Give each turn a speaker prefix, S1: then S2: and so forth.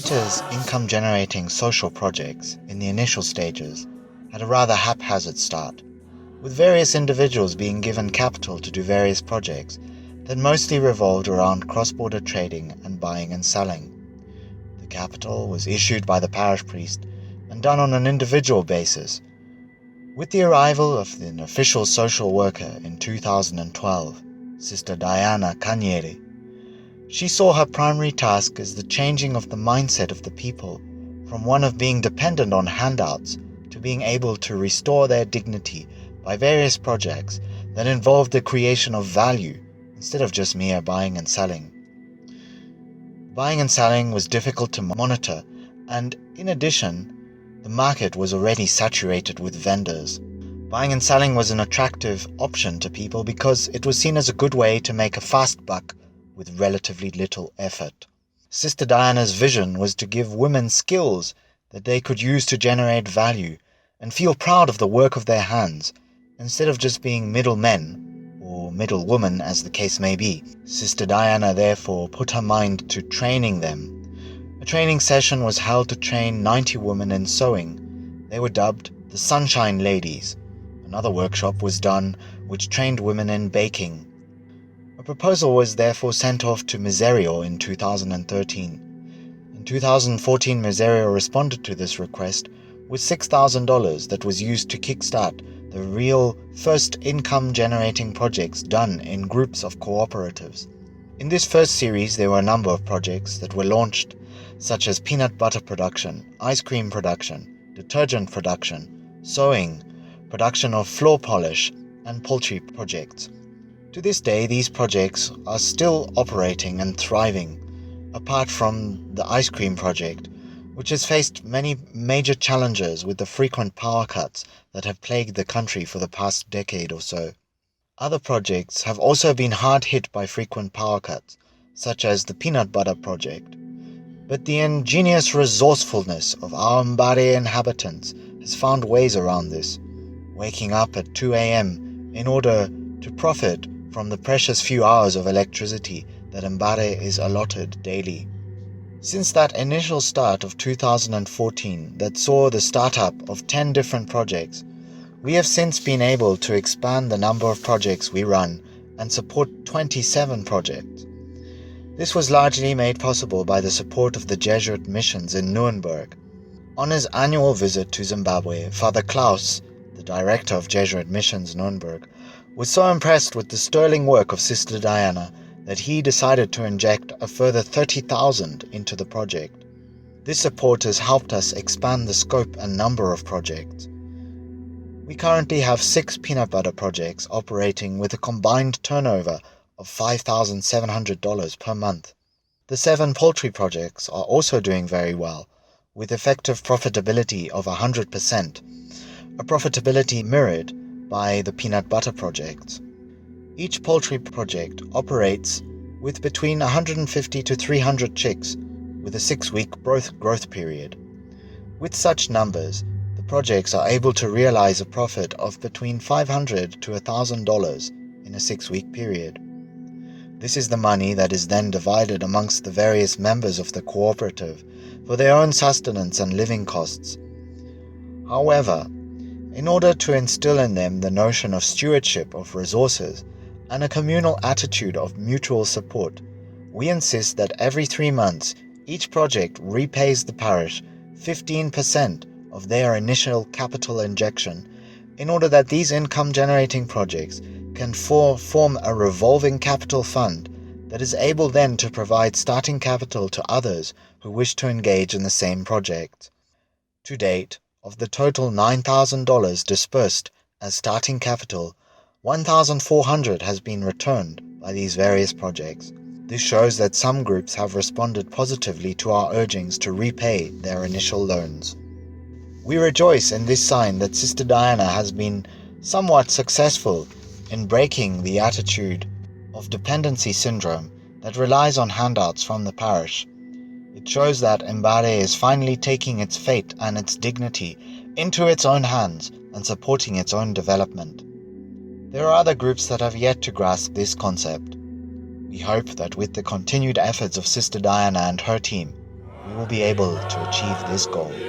S1: Peter's income-generating social projects in the initial stages had a rather haphazard start, with various individuals being given capital to do various projects that mostly revolved around cross-border trading and buying and selling. The capital was issued by the parish priest and done on an individual basis. With the arrival of an official social worker in 2012, Sister Diana Kanyere, she saw her primary task as the changing of the mindset of the people from one of being dependent on handouts to being able to restore their dignity by various projects that involved the creation of value instead of just mere buying and selling. Buying and selling was difficult to monitor, and in addition, the market was already saturated with vendors. Buying and selling was an attractive option to people because it was seen as a good way to make a fast buck with relatively little effort. Sister Diana's vision was to give women skills that they could use to generate value and feel proud of the work of their hands, instead of just being middlemen, or middlewomen as the case may be. Sister Diana therefore put her mind to training them. A training session was held to train 90 women in sewing. They were dubbed the Sunshine Ladies. Another workshop was done which trained women in baking. A proposal was therefore sent off to Miserio in 2013. In 2014, Miserio responded to this request with $6,000 that was used to kickstart the real first income-generating projects done in groups of cooperatives. In this first series, there were a number of projects that were launched, such as peanut butter production, ice cream production, detergent production, sewing, production of floor polish, and poultry projects. To this day, these projects are still operating and thriving, apart from the ice cream project, which has faced many major challenges with the frequent power cuts that have plagued the country for the past decade or so. Other projects have also been hard hit by frequent power cuts, such as the peanut butter project. But the ingenious resourcefulness of our Mbare inhabitants has found ways around this, waking up at 2 a.m. in order to profit from the precious few hours of electricity that Mbare is allotted daily. Since that initial start of 2014 that saw the startup of 10 different projects, we have since been able to expand the number of projects we run and support 27 projects. This was largely made possible by the support of the Jesuit missions in Nuremberg. On his annual visit to Zimbabwe, Father Klaus, the director of Jesuit missions Nuremberg, was so impressed with the sterling work of Sister Diana that he decided to inject a further 30,000 into the project. This support has helped us expand the scope and number of projects. We currently have 6 peanut butter projects operating with a combined turnover of $5,700 per month. The 7 poultry projects are also doing very well, with effective profitability of 100%, a profitability mirrored by the peanut butter projects. Each poultry project operates with between 150 to 300 chicks with a 6-week growth period. With such numbers, the projects are able to realize a profit of between $500 to $1,000 in a 6-week period. This is the money that is then divided amongst the various members of the cooperative for their own sustenance and living costs. However, in order to instill in them the notion of stewardship of resources and a communal attitude of mutual support, we insist that every 3 months each project repays the parish 15% of their initial capital injection in order that these income-generating projects can form a revolving capital fund that is able then to provide starting capital to others who wish to engage in the same project. To date, of the total $9,000 dispersed as starting capital, $1,400 has been returned by these various projects. This shows that some groups have responded positively to our urgings to repay their initial loans. We rejoice in this sign that Sister Diana has been somewhat successful in breaking the attitude of dependency syndrome that relies on handouts from the parish. It shows that Mbare is finally taking its fate and its dignity into its own hands and supporting its own development. There are other groups that have yet to grasp this concept. We hope that with the continued efforts of Sister Diana and her team, we will be able to achieve this goal.